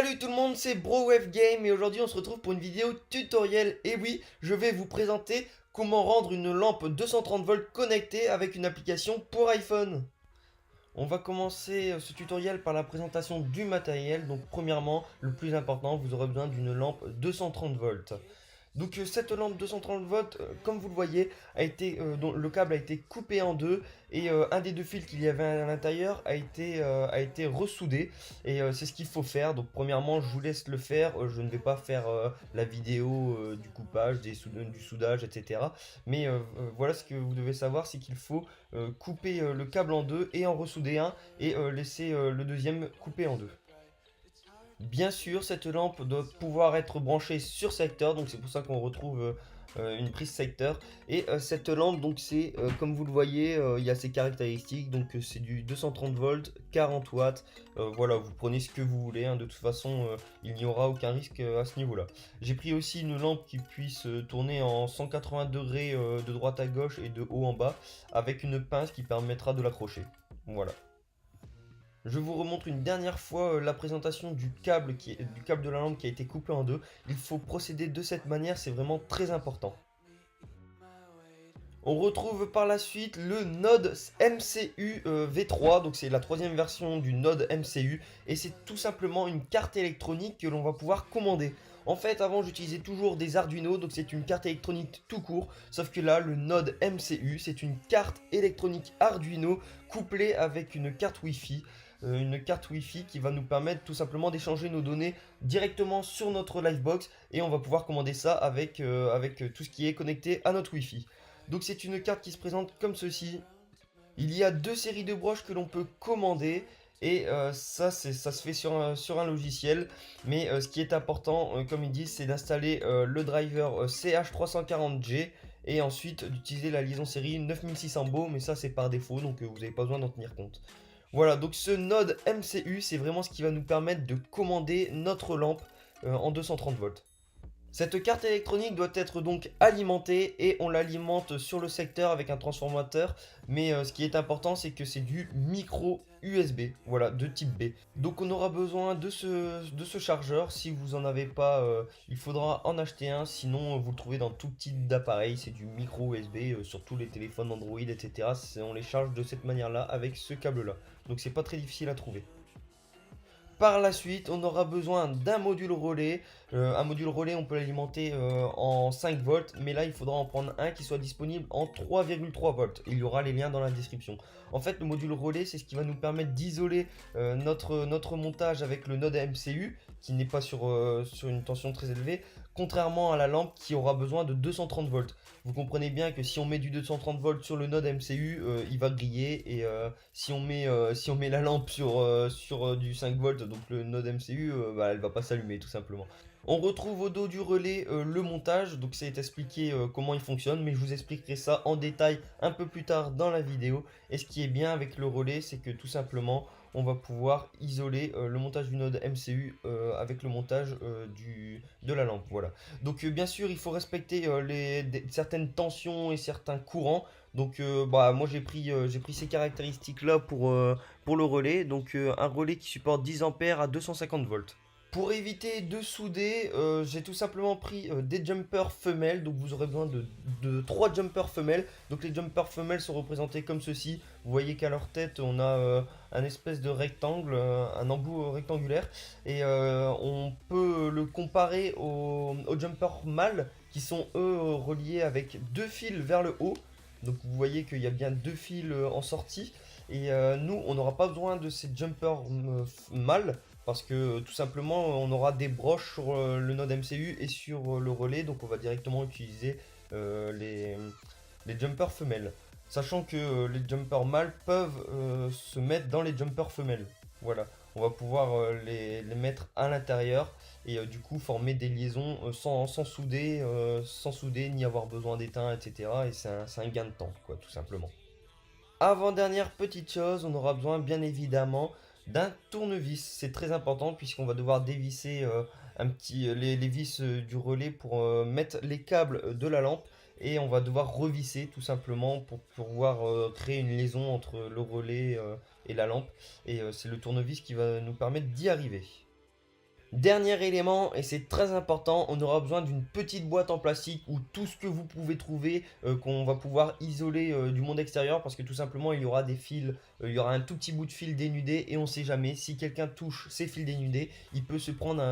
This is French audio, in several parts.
Salut tout le monde, c'est BroWavGame et aujourd'hui on se retrouve pour une vidéo tutoriel. Et oui, je vais vous présenter comment rendre une lampe 230 volts connectée avec une application pour iPhone. On va commencer ce tutoriel par la présentation du matériel. Donc premièrement, le plus important, vous aurez besoin d'une lampe 230 volts. Donc cette lampe 230 volts, comme vous le voyez, dont le câble a été coupé en deux et un des deux fils qu'il y avait à l'intérieur a été ressoudé et c'est ce qu'il faut faire. Donc premièrement, je vous laisse le faire. Je ne vais pas faire la vidéo du coupage, du soudage, etc. Mais voilà ce que vous devez savoir, c'est qu'il faut couper le câble en deux et en ressouder un et laisser le deuxième coupé en deux. Bien sûr, cette lampe doit pouvoir être branchée sur secteur, donc c'est pour ça qu'on retrouve une prise secteur. Et cette lampe, donc c'est comme vous le voyez, il y a ses caractéristiques, donc c'est du 230 volts, 40 watts. Voilà, vous prenez ce que vous voulez, hein, de toute façon, il n'y aura aucun risque à ce niveau-là. J'ai pris aussi une lampe qui puisse tourner en 180 degrés de droite à gauche et de haut en bas, avec une pince qui permettra de l'accrocher. Voilà. Je vous remontre une dernière fois la présentation du câble de la lampe qui a été coupé en deux. Il faut procéder de cette manière, c'est vraiment très important. On retrouve par la suite le Node MCU V3, donc c'est la troisième version du Node MCU, et c'est tout simplement une carte électronique que l'on va pouvoir commander. En fait, avant j'utilisais toujours des Arduino, donc c'est une carte électronique tout court, sauf que là, le Node MCU, c'est une carte électronique Arduino couplée avec une carte Wi-Fi. Une carte Wi-Fi qui va nous permettre tout simplement d'échanger nos données directement sur notre Livebox et on va pouvoir commander ça avec tout ce qui est connecté à notre Wi-Fi. Donc c'est une carte qui se présente comme ceci. Il y a deux séries de broches que l'on peut commander et ça se fait sur un logiciel. Mais ce qui est important, comme ils disent, c'est d'installer le driver CH340G et ensuite d'utiliser la liaison série 9600 Baud, mais ça c'est par défaut, donc vous n'avez pas besoin d'en tenir compte. Voilà, donc ce node MCU, c'est vraiment ce qui va nous permettre de commander notre lampe en 230 volts. Cette carte électronique doit être donc alimentée et on l'alimente sur le secteur avec un transformateur. Mais ce qui est important, c'est que c'est du micro USB, voilà, de type B. Donc on aura besoin de ce chargeur. Si vous en avez pas, il faudra en acheter un. Sinon, vous le trouvez dans tout type d'appareil. C'est du micro USB sur tous les téléphones Android, etc. On les charge de cette manière-là avec ce câble-là. Donc c'est pas très difficile à trouver. Par la suite, on aura besoin d'un module relais. Un module relais, on peut l'alimenter en 5 volts, mais là, il faudra en prendre un qui soit disponible en 3,3 volts. Il y aura les liens dans la description. En fait, le module relais, c'est ce qui va nous permettre d'isoler notre montage avec le node MCU, qui n'est pas sur une tension très élevée, contrairement à la lampe qui aura besoin de 230 volts. Vous comprenez bien que si on met du 230 volts sur le node MCU, il va griller et si on met la lampe sur du 5 volts, donc le node MCU, bah, elle va pas s'allumer tout simplement. On retrouve au dos du relais le montage, donc c'est expliqué comment il fonctionne, mais je vous expliquerai ça en détail un peu plus tard dans la vidéo. Et ce qui est bien avec le relais, c'est que tout simplement, on va pouvoir isoler le montage du node MCU avec le montage de la lampe. Voilà. Donc bien sûr, il faut respecter certaines tensions et certains courants. Donc bah, moi j'ai pris ces caractéristiques là pour le relais. Donc un relais qui supporte 10 ampères à 250 volts. Pour éviter de souder, j'ai tout simplement pris des jumpers femelles. Donc vous aurez besoin de 3 jumpers femelles. Donc les jumpers femelles sont représentés comme ceci. Vous voyez qu'à leur tête on a un espèce de rectangle, un embout rectangulaire. Et on peut le comparer aux jumpers mâles qui sont eux reliés avec deux fils vers le haut. Donc vous voyez qu'il y a bien deux fils en sortie. Et nous, on n'aura pas besoin de ces jumpers mâles parce que tout simplement, on aura des broches sur le node MCU et sur le relais. Donc on va directement utiliser les jumpers femelles. Sachant que les jumpers mâles peuvent se mettre dans les jumpers femelles. Voilà, on va pouvoir les mettre à l'intérieur et du coup former des liaisons sans souder, ni avoir besoin d'étain, etc. Et c'est un gain de temps, quoi, tout simplement. Avant-dernière petite chose, on aura besoin bien évidemment d'un tournevis. C'est très important puisqu'on va devoir dévisser les vis du relais pour mettre les câbles de la lampe. Et on va devoir revisser tout simplement pour pouvoir créer une liaison entre le relais et la lampe. Et c'est le tournevis qui va nous permettre d'y arriver. Dernier élément, et c'est très important, on aura besoin d'une petite boîte en plastique ou tout ce que vous pouvez trouver qu'on va pouvoir isoler du monde extérieur parce que tout simplement il y aura des fils, il y aura un tout petit bout de fil dénudé et on sait jamais si quelqu'un touche ces fils dénudés, il peut se prendre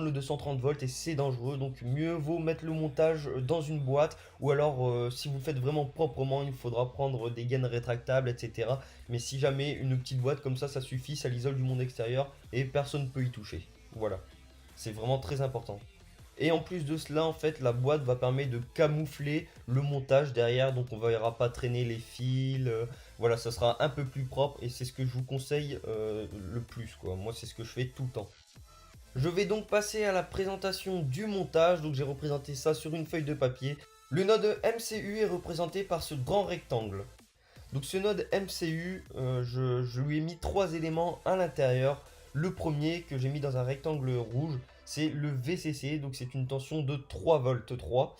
le 230 volts et c'est dangereux donc mieux vaut mettre le montage dans une boîte ou alors si vous le faites vraiment proprement il faudra prendre des gaines rétractables etc. Mais si jamais une petite boîte comme ça suffit, ça l'isole du monde extérieur et personne ne peut y toucher. Voilà, c'est vraiment très important. Et en plus de cela, en fait, la boîte va permettre de camoufler le montage derrière, donc on ne verra pas traîner les fils. Voilà, ça sera un peu plus propre et c'est ce que je vous conseille le plus, quoi. Moi, c'est ce que je fais tout le temps. Je vais donc passer à la présentation du montage. Donc j'ai représenté ça sur une feuille de papier. Le node MCU est représenté par ce grand rectangle. Donc ce node MCU, je lui ai mis trois éléments à l'intérieur. Le premier que j'ai mis dans un rectangle rouge, c'est le VCC, donc c'est une tension de 3 volts 3.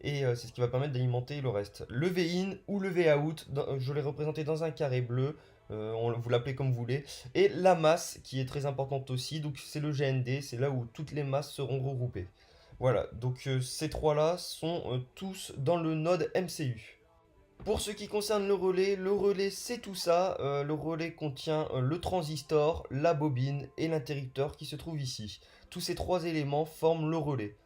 Et c'est ce qui va permettre d'alimenter le reste. Le V-in ou le V-out, je l'ai représenté dans un carré bleu, vous l'appelez comme vous voulez. Et la masse qui est très importante aussi, donc c'est le GND, c'est là où toutes les masses seront regroupées. Voilà, donc ces trois-là sont tous dans le node MCU. Pour ce qui concerne le relais c'est tout ça. Le relais contient le transistor, la bobine et l'interrupteur qui se trouve ici. Tous ces trois éléments forment le relais.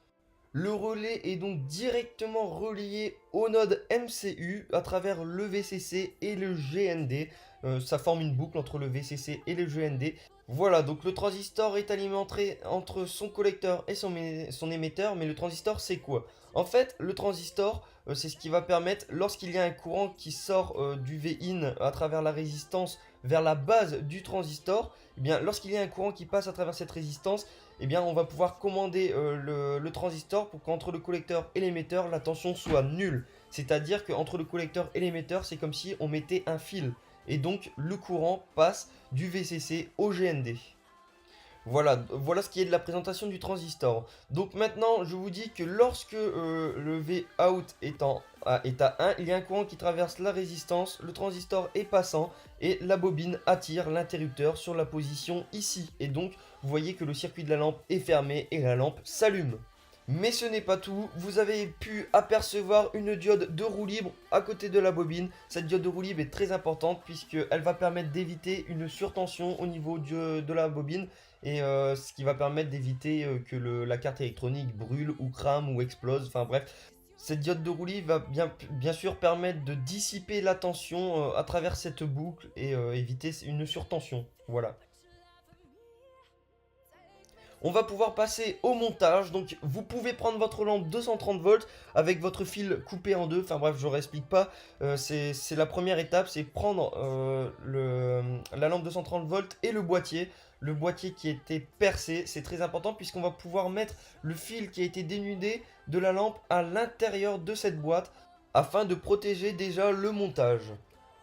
Le relais est donc directement relié au node MCU à travers le VCC et le GND. Ça forme une boucle entre le VCC et le GND. Voilà, donc le transistor est alimenté entre son collecteur et son émetteur, mais le transistor c'est quoi? En fait, le transistor, c'est ce qui va permettre, lorsqu'il y a un courant qui sort du V-in à travers la résistance vers la base du transistor, eh bien, lorsqu'il y a un courant qui passe à travers cette résistance, eh bien, on va pouvoir commander le transistor pour qu'entre le collecteur et l'émetteur, la tension soit nulle. C'est-à-dire qu'entre le collecteur et l'émetteur, c'est comme si on mettait un fil. Et donc, le courant passe du VCC au GND. Voilà, voilà ce qui est de la présentation du transistor. Donc maintenant, je vous dis que lorsque le V-out est à 1, il y a un courant qui traverse la résistance, le transistor est passant et la bobine attire l'interrupteur sur la position ici. Et donc, vous voyez que le circuit de la lampe est fermé et la lampe s'allume. Mais ce n'est pas tout, vous avez pu apercevoir une diode de roue libre à côté de la bobine. Cette diode de roue libre est très importante puisqu'elle va permettre d'éviter une surtension au niveau de la bobine et ce qui va permettre d'éviter que la carte électronique brûle ou crame ou explose. Enfin bref, cette diode de roue libre va bien sûr permettre de dissiper la tension à travers cette boucle et éviter une surtension. Voilà. On va pouvoir passer au montage. Donc vous pouvez prendre votre lampe 230 volts avec votre fil coupé en deux. Enfin bref, je ne réexplique pas. C'est la première étape, c'est prendre la lampe 230 volts et le boîtier. Le boîtier qui était percé, c'est très important puisqu'on va pouvoir mettre le fil qui a été dénudé de la lampe à l'intérieur de cette boîte afin de protéger déjà le montage.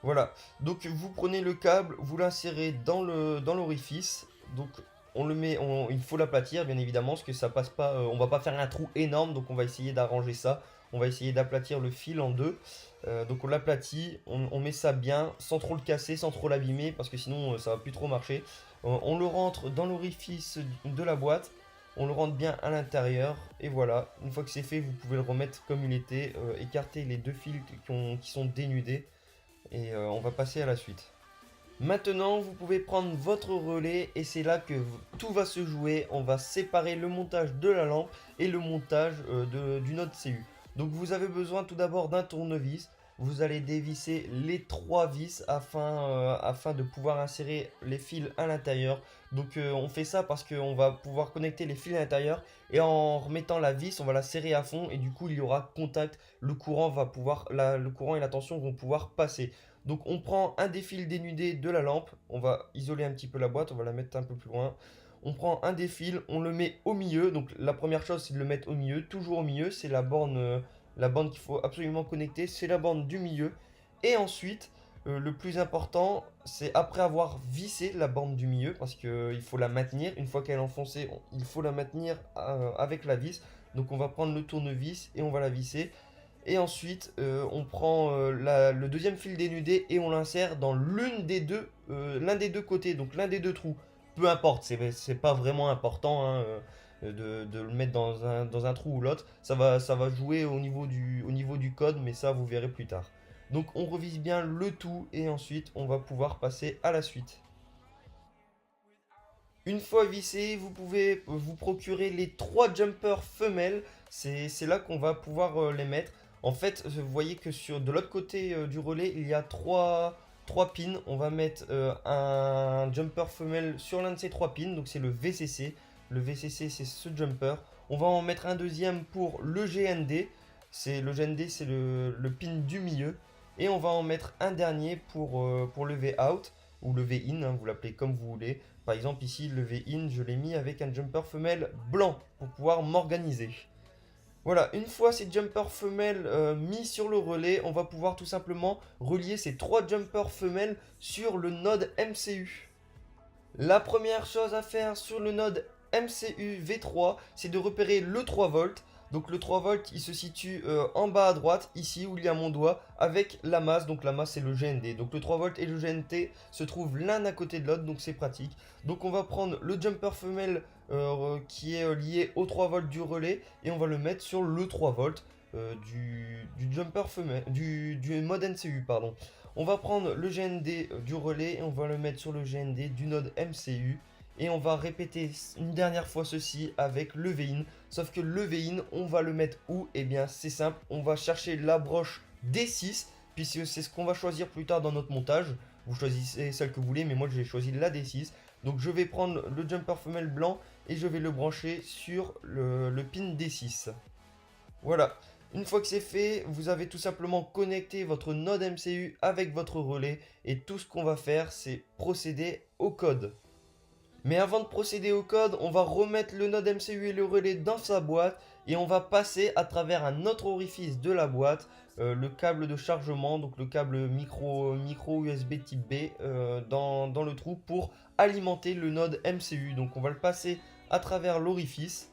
Voilà, donc vous prenez le câble, vous l'insérez dans l'orifice. Donc on le met, il faut l'aplatir bien évidemment, parce que ça passe pas, on va pas faire un trou énorme, donc on va essayer d'arranger ça. On va essayer d'aplatir le fil en deux. Donc on l'aplatit, on met ça bien, sans trop le casser, sans trop l'abîmer, parce que sinon ça va plus trop marcher. On le rentre dans l'orifice de la boîte, on le rentre bien à l'intérieur, et voilà. Une fois que c'est fait, vous pouvez le remettre comme il était, écarter les deux fils qui sont dénudés, et on va passer à la suite. Maintenant, vous pouvez prendre votre relais et c'est là que tout va se jouer. On va séparer le montage de la lampe et le montage du node CU. Donc vous avez besoin tout d'abord d'un tournevis. Vous allez dévisser les trois vis afin de pouvoir insérer les fils à l'intérieur. Donc on fait ça parce qu'on va pouvoir connecter les fils à l'intérieur et en remettant la vis, on va la serrer à fond et du coup il y aura contact. Le courant le courant et la tension vont pouvoir passer. Donc on prend un des fils dénudés de la lampe, on va isoler un petit peu la boîte, on va la mettre un peu plus loin. On prend un des fils, on le met au milieu. Donc la première chose c'est de le mettre au milieu, toujours au milieu, c'est la borne qu'il faut absolument connecter, c'est la borne du milieu. Et ensuite, le plus important, c'est après avoir vissé la borne du milieu, parce qu'il faut la maintenir, une fois qu'elle est enfoncée, il faut la maintenir avec la vis. Donc on va prendre le tournevis et on va la visser. Et ensuite, on prend le deuxième fil dénudé et on l'insère dans l'un des deux côtés, donc l'un des deux trous. peu importe, c'est pas vraiment important hein, de le mettre dans un trou ou l'autre. Ça va jouer au niveau du code, mais ça vous verrez plus tard. Donc on revise bien le tout et ensuite on va pouvoir passer à la suite. Une fois vissé, vous pouvez vous procurer les 3 jumpers femelles. C'est là qu'on va pouvoir les mettre. En fait, vous voyez que de l'autre côté du relais, il y a 3 pins. On va mettre un jumper femelle sur l'un de ces 3 pins. Donc c'est le VCC. Le VCC, c'est ce jumper. On va en mettre un deuxième pour le GND. Le GND, c'est le pin du milieu. Et on va en mettre un dernier pour le V-out ou le V-in, hein, vous l'appelez comme vous voulez. Par exemple ici le V-in je l'ai mis avec un jumper femelle blanc pour pouvoir m'organiser. Voilà, une fois ces jumpers femelles mis sur le relais, on va pouvoir tout simplement relier ces 3 jumpers femelles sur le node MCU. La première chose à faire sur le node MCU V3, c'est de repérer le 3 volts. Donc le 3 volts, il se situe en bas à droite, ici où il y a mon doigt, avec la masse. Donc la masse, c'est le GND. Donc le 3 volts et le GNT se trouvent l'un à côté de l'autre, donc c'est pratique. Donc on va prendre le jumper femelle qui est lié au 3 volts du relais et on va le mettre sur le 3 volts du jumper femelle, du mode MCU, pardon. On va prendre le GND du relais et on va le mettre sur le GND du node MCU. Et on va répéter une dernière fois ceci avec le V-in. Sauf que le V-in, on va le mettre où? Eh bien, c'est simple. On va chercher la broche D6, puisque c'est ce qu'on va choisir plus tard dans notre montage. Vous choisissez celle que vous voulez, mais moi j'ai choisi la D6. Donc je vais prendre le jumper femelle blanc et je vais le brancher sur le pin D6. Voilà. Une fois que c'est fait, vous avez tout simplement connecté votre node MCU avec votre relais. Et tout ce qu'on va faire, c'est procéder au code. Mais avant de procéder au code, on va remettre le node MCU et le relais dans sa boîte et on va passer à travers un autre orifice de la boîte, le câble de chargement, donc le câble micro USB type B dans le trou pour alimenter le node MCU. Donc on va le passer à travers l'orifice.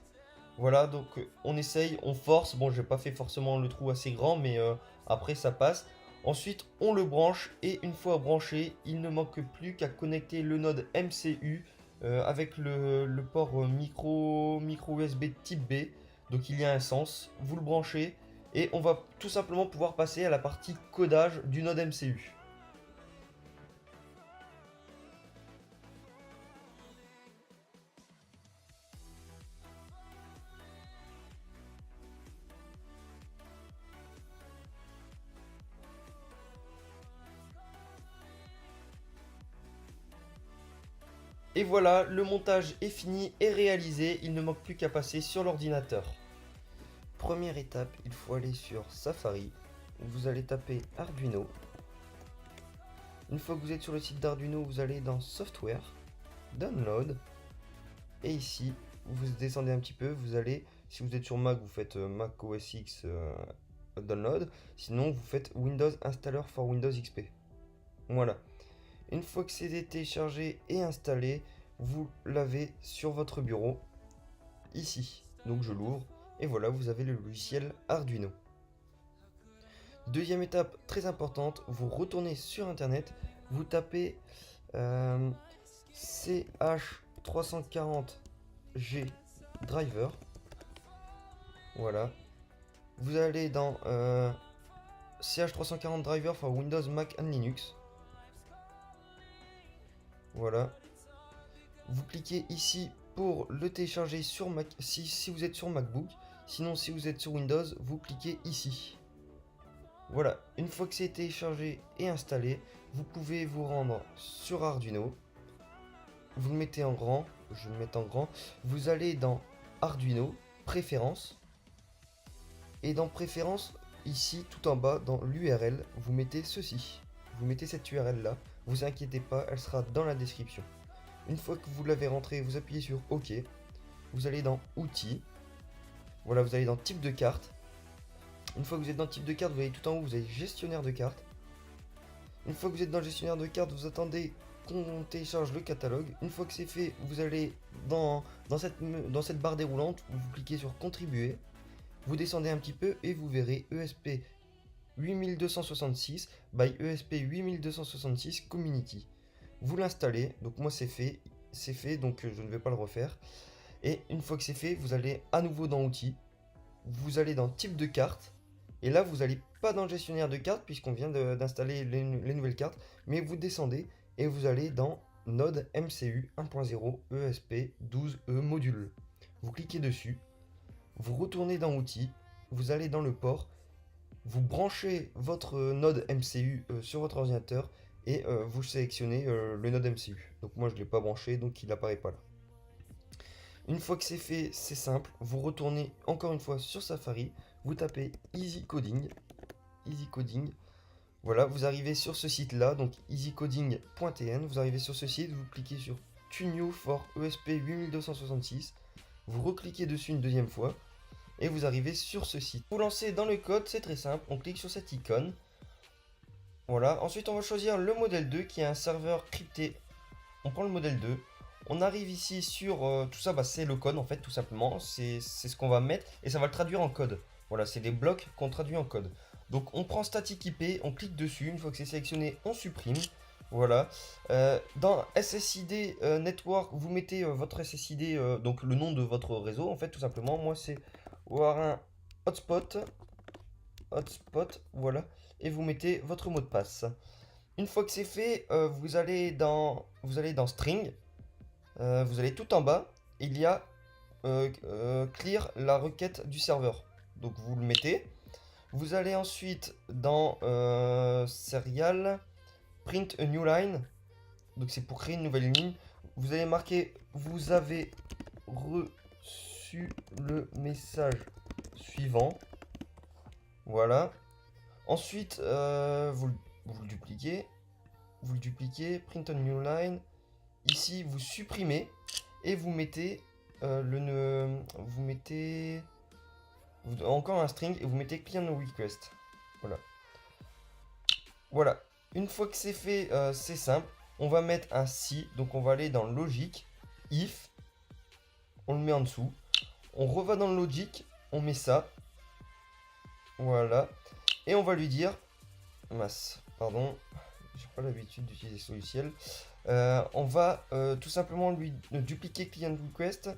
Voilà, donc on essaye, on force. Bon, j'ai pas fait forcément le trou assez grand, mais après ça passe. Ensuite, on le branche et une fois branché, il ne manque plus qu'à connecter le node MCU avec le port micro USB type B. Donc il y a un sens, vous le branchez et on va tout simplement pouvoir passer à la partie codage du node MCU. Et voilà, le montage est fini et réalisé, il ne manque plus qu'à passer sur l'ordinateur. Première étape, il faut aller sur Safari, vous allez taper Arduino. Une fois que vous êtes sur le site d'Arduino, vous allez dans Software, Download, et ici, vous descendez un petit peu, vous allez, si vous êtes sur Mac, vous faites Mac OS X Download, sinon vous faites Windows Installer for Windows XP. Voilà. Une fois que c'est téléchargé et installé, vous l'avez sur votre bureau, ici. Donc je l'ouvre, et voilà, vous avez le logiciel Arduino. Deuxième étape très importante, vous retournez sur Internet, vous tapez CH340G Driver. Voilà. Vous allez dans CH340 Driver for Windows, Mac and Linux. Voilà. Vous cliquez ici pour le télécharger sur Mac si vous êtes sur MacBook. Sinon, si vous êtes sur Windows, vous cliquez ici. Voilà. Une fois que c'est téléchargé et installé, vous pouvez vous rendre sur Arduino. Vous le mettez en grand. Je vais le mettre en grand. Vous allez dans Arduino, Préférences. Et dans Préférences, ici, tout en bas, dans l'URL, vous mettez ceci. Vous mettez cette URL là. Vous inquiétez pas, elle sera dans la description. Une fois que vous l'avez rentré, vous appuyez sur OK. Vous allez dans Outils. Voilà, vous allez dans Type de carte. Une fois que vous êtes dans Type de carte, vous allez tout en haut, vous avez Gestionnaire de carte. Une fois que vous êtes dans le Gestionnaire de carte, vous attendez qu'on télécharge le catalogue. Une fois que c'est fait, vous allez dans cette barre déroulante, vous cliquez sur Contribuer. Vous descendez un petit peu et vous verrez ESP 8266 by ESP 8266 Community. Vous l'installez, donc moi c'est fait, c'est fait, donc je ne vais pas le refaire. Et une fois que c'est fait, vous allez à nouveau dans Outils, vous allez dans Type de carte, et là vous n'allez pas dans le gestionnaire de cartes, puisqu'on vient d'installer les nouvelles cartes, mais vous descendez et vous allez dans Node MCU 1.0 ESP 12E module. Vous cliquez dessus, vous retournez dans Outils, vous allez dans le port, vous branchez votre node MCU sur votre ordinateur et vous sélectionnez le node MCU. Donc moi je ne l'ai pas branché, donc il n'apparaît pas là. Une fois que c'est fait, c'est simple, vous retournez encore une fois sur Safari, vous tapez Easy Coding, voilà, vous arrivez sur ce site là, donc easycoding.tn, vous arrivez sur ce site, vous cliquez sur Tunio for ESP 8266, vous recliquez dessus une deuxième fois, et vous arrivez sur ce site. Vous lancez dans le code, c'est très simple, on clique sur cette icône, voilà, ensuite on va choisir le modèle 2 qui est un serveur crypté, on prend le modèle 2, on arrive ici sur tout ça, bah, c'est le code en fait tout simplement, c'est ce qu'on va mettre et ça va le traduire en code. Voilà, c'est des blocs qu'on traduit en code. Donc on prend static IP, on clique dessus, une fois que c'est sélectionné, on supprime. Voilà. Dans SSID Network, vous mettez votre SSID, donc le nom de votre réseau en fait tout simplement. Moi c'est Warin Hotspot, voilà. Et vous mettez votre mot de passe. Une fois que c'est fait, vous allez dans String. Vous allez tout en bas, il y a clear la requête du serveur. Donc vous le mettez. Vous allez ensuite dans serial, print a new line. Donc c'est pour créer une nouvelle ligne. Vous allez marquer, vous avez reçu le message suivant. Voilà. Ensuite, vous le dupliquez. Vous le dupliquez, print a new line. Ici, vous supprimez et vous mettez encore un string et vous mettez client request. Voilà. Voilà. Une fois que c'est fait, c'est simple. On va mettre un si, donc on va aller dans logic, if, on le met en dessous. On reva dans le logic, on met ça. Voilà. Et on va lui dire, pardon, j'ai pas l'habitude d'utiliser ce logiciel. On va tout simplement lui dupliquer client request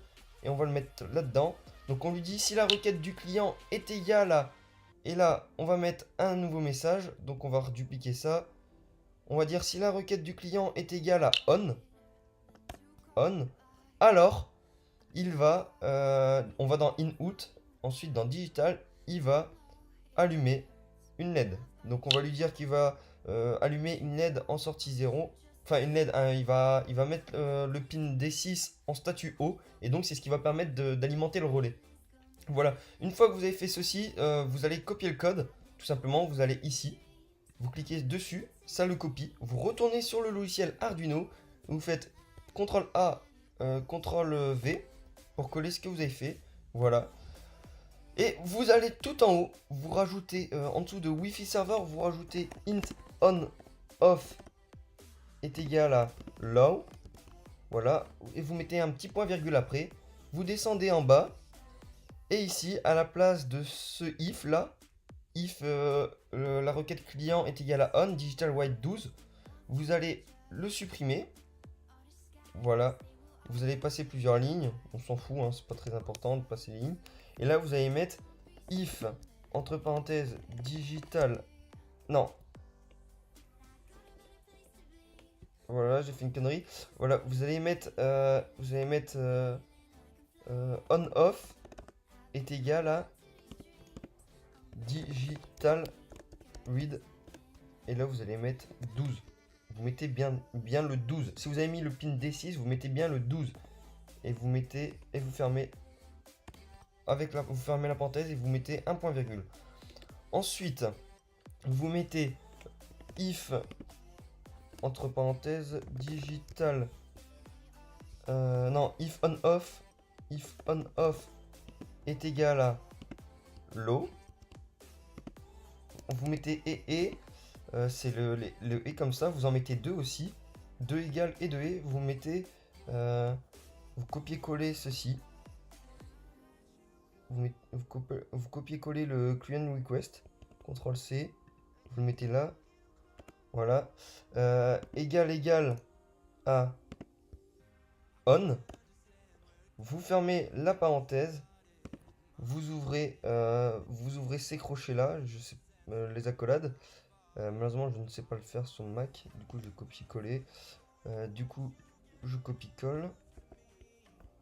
et on va le mettre là-dedans. Donc on lui dit si la requête du client est égale à... Et là, on va mettre un nouveau message. Donc on va redupliquer ça. On va dire si la requête du client est égale à on, alors on va dans in-out, ensuite dans digital, il va allumer une LED. Donc on va lui dire qu'il va allumer une LED en sortie 0. Enfin une LED, hein, il va mettre le pin D6 en statut haut. Et donc c'est ce qui va permettre d'alimenter le relais. Voilà, une fois que vous avez fait ceci, vous allez copier le code. Tout simplement, vous allez ici. Vous cliquez dessus, ça le copie. Vous retournez sur le logiciel Arduino. Vous faites CTRL A, CTRL V pour coller ce que vous avez fait. Voilà. Et vous allez tout en haut, vous rajoutez en dessous de Wi-Fi server, vous rajoutez int on off est égal à low. Voilà. Et vous mettez un petit point virgule après. Vous descendez en bas. Et ici, à la place de ce if là, if la requête client est égale à on, digital white 12, vous allez le supprimer. Voilà. Vous allez passer plusieurs lignes. On s'en fout, hein, c'est pas très important de passer les lignes. Et là, vous allez mettre if, entre parenthèses, digital. Non. Voilà, j'ai fait une connerie. Voilà, vous allez mettre, on off est égal à digital read. Et là, vous allez mettre 12. Vous mettez bien le 12. Si vous avez mis le pin D6, vous mettez bien le 12. Et vous mettez, et vous fermez vous fermez la parenthèse et vous mettez un point virgule. Ensuite, vous mettez if, entre parenthèses, digital, if on off est égal à low. Vous mettez et c'est le et comme ça, vous en mettez deux aussi. 2 égale et 2 et, vous mettez, vous copiez-coller ceci. Vous copiez-coller le client request, CTRL C, vous le mettez là, voilà, égal à on. Vous fermez la parenthèse. Vous ouvrez ces crochets-là, les accolades. Malheureusement, je ne sais pas le faire sur Mac. Du coup, je copie-coller. Du coup, je copie-colle.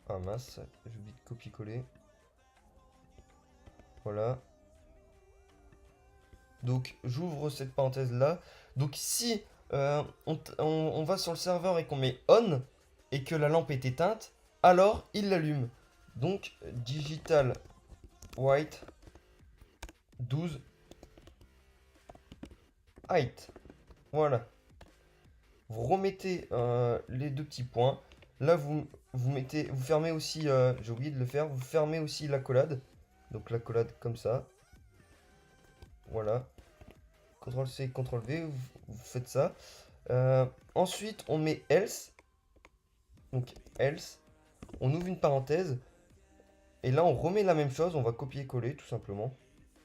Ah mince, j'oublie de copier-coller. Voilà. Donc, j'ouvre cette parenthèse-là. Donc, si on va sur le serveur et qu'on met on et que la lampe est éteinte, alors il l'allume. Donc, digital white 12 height. Voilà. Vous remettez les deux petits points. Là, vous fermez aussi, j'ai oublié de le faire, vous fermez aussi l'accolade. Donc l'accolade comme ça. Voilà. CTRL-C, CTRL-V, vous faites ça. Ensuite, on met else. Donc else. On ouvre une parenthèse. Et là, on remet la même chose. On va copier-coller, tout simplement.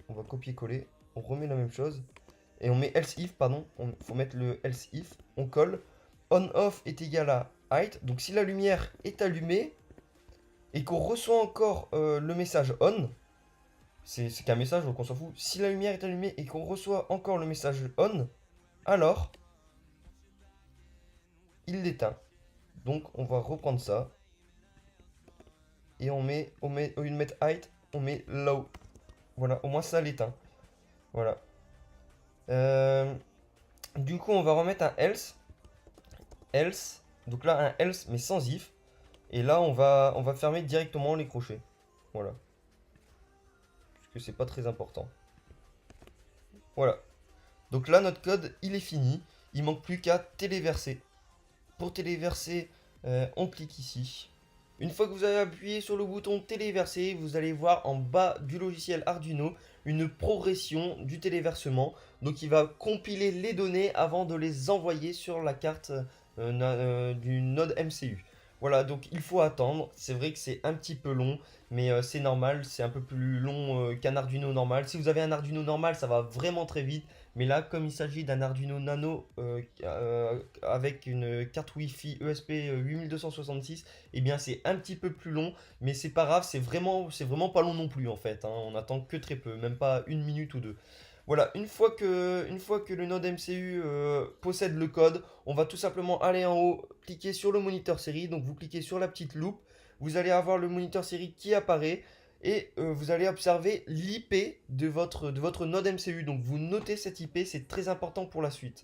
On va copier-coller. On remet la même chose. Et on met else if, pardon. Il faut mettre le else if. On colle. On-off est égal à height. Donc si la lumière est allumée et qu'on reçoit encore le message on, c'est qu'un message, donc on s'en fout. Si la lumière est allumée et qu'on reçoit encore le message on, alors il l'éteint. Donc on va reprendre ça. Et on met, au lieu de mettre height, on met low. Voilà, au moins ça l'éteint. Voilà. Du coup, on va remettre un else. Else. Donc là, un else, mais sans if. Et là, on va fermer directement les crochets. Voilà. Puisque c'est pas très important. Voilà. Donc là, notre code, il est fini. Il manque plus qu'à téléverser. Pour téléverser, on clique ici. Une fois que vous avez appuyé sur le bouton téléverser, vous allez voir en bas du logiciel Arduino une progression du téléversement. Donc il va compiler les données avant de les envoyer sur la carte du node MCU. Voilà, donc il faut attendre. C'est vrai que c'est un petit peu long, mais c'est normal. C'est un peu plus long qu'un Arduino normal. Si vous avez un Arduino normal, ça va vraiment très vite. Mais là, comme il s'agit d'un Arduino Nano avec une carte Wi-Fi ESP 8266, eh bien c'est un petit peu plus long, mais c'est pas grave, c'est vraiment pas long non plus en fait, hein. On attend que très peu, même pas une minute ou deux. Voilà, une fois que le node MCU possède le code, on va tout simplement aller en haut, cliquer sur le moniteur série, donc vous cliquez sur la petite loupe, vous allez avoir le moniteur série qui apparaît, et vous allez observer l'IP de votre node MCU. Donc vous notez cette IP, c'est très important pour la suite.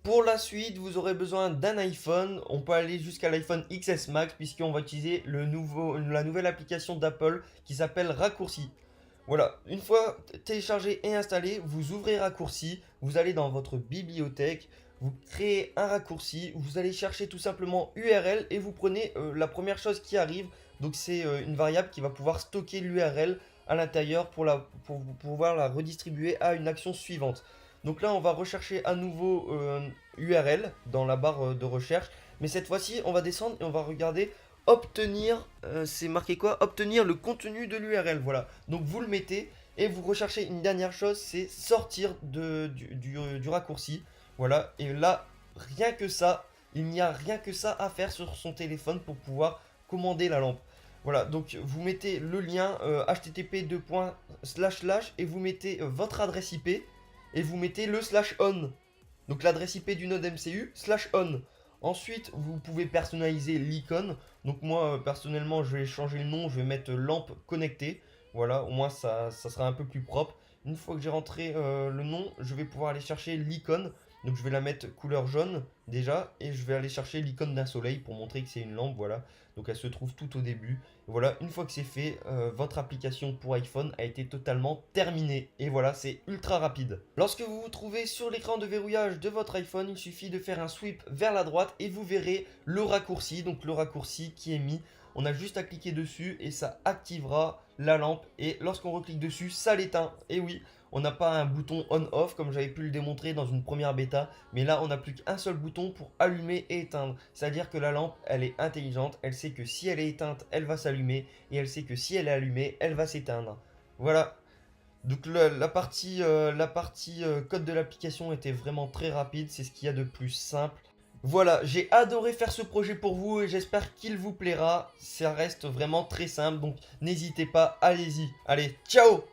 Pour la suite, vous aurez besoin d'un iPhone. On peut aller jusqu'à l'iPhone XS Max puisqu'on va utiliser la nouvelle application d'Apple qui s'appelle Raccourci. Voilà, une fois téléchargé et installé, vous ouvrez Raccourci, vous allez dans votre bibliothèque, vous créez un raccourci, vous allez chercher tout simplement URL et vous prenez la première chose qui arrive. Donc c'est une variable qui va pouvoir stocker l'URL à l'intérieur pour pouvoir la redistribuer à une action suivante. Donc là, on va rechercher à nouveau URL dans la barre de recherche. Mais cette fois-ci, on va descendre et on va regarder obtenir, c'est marqué quoi? Obtenir le contenu de l'URL, voilà. Donc vous le mettez et vous recherchez une dernière chose, c'est sortir du raccourci. Voilà, et là, rien que ça, il n'y a rien que ça à faire sur son téléphone pour pouvoir commander la lampe. Voilà, donc vous mettez le lien http et vous mettez votre adresse IP et vous mettez le /on. Donc l'adresse IP du node MCU /on. Ensuite, vous pouvez personnaliser l'icône. Donc moi, personnellement, je vais changer le nom, je vais mettre lampe connectée. Voilà, au moins ça sera un peu plus propre. Une fois que j'ai rentré le nom, je vais pouvoir aller chercher l'icône. Donc je vais la mettre couleur jaune déjà. Et je vais aller chercher l'icône d'un soleil pour montrer que c'est une lampe. Voilà, donc elle se trouve tout au début. Voilà, une fois que c'est fait, votre application pour iPhone a été totalement terminée. Et voilà, c'est ultra rapide. Lorsque vous vous trouvez sur l'écran de verrouillage de votre iPhone, il suffit de faire un sweep vers la droite et vous verrez le raccourci. Donc le raccourci qui est mis. On a juste à cliquer dessus et ça activera la lampe. Et lorsqu'on reclique dessus, ça l'éteint. Et oui, on n'a pas un bouton on-off comme j'avais pu le démontrer dans une première bêta. Mais là, on n'a plus qu'un seul bouton pour allumer et éteindre. C'est-à-dire que la lampe, elle est intelligente. Elle sait que si elle est éteinte, elle va s'allumer. Et elle sait que si elle est allumée, elle va s'éteindre. Voilà. Donc la partie code de l'application était vraiment très rapide. C'est ce qu'il y a de plus simple. Voilà, j'ai adoré faire ce projet pour vous et j'espère qu'il vous plaira. Ça reste vraiment très simple, donc n'hésitez pas, allez-y. Allez, ciao!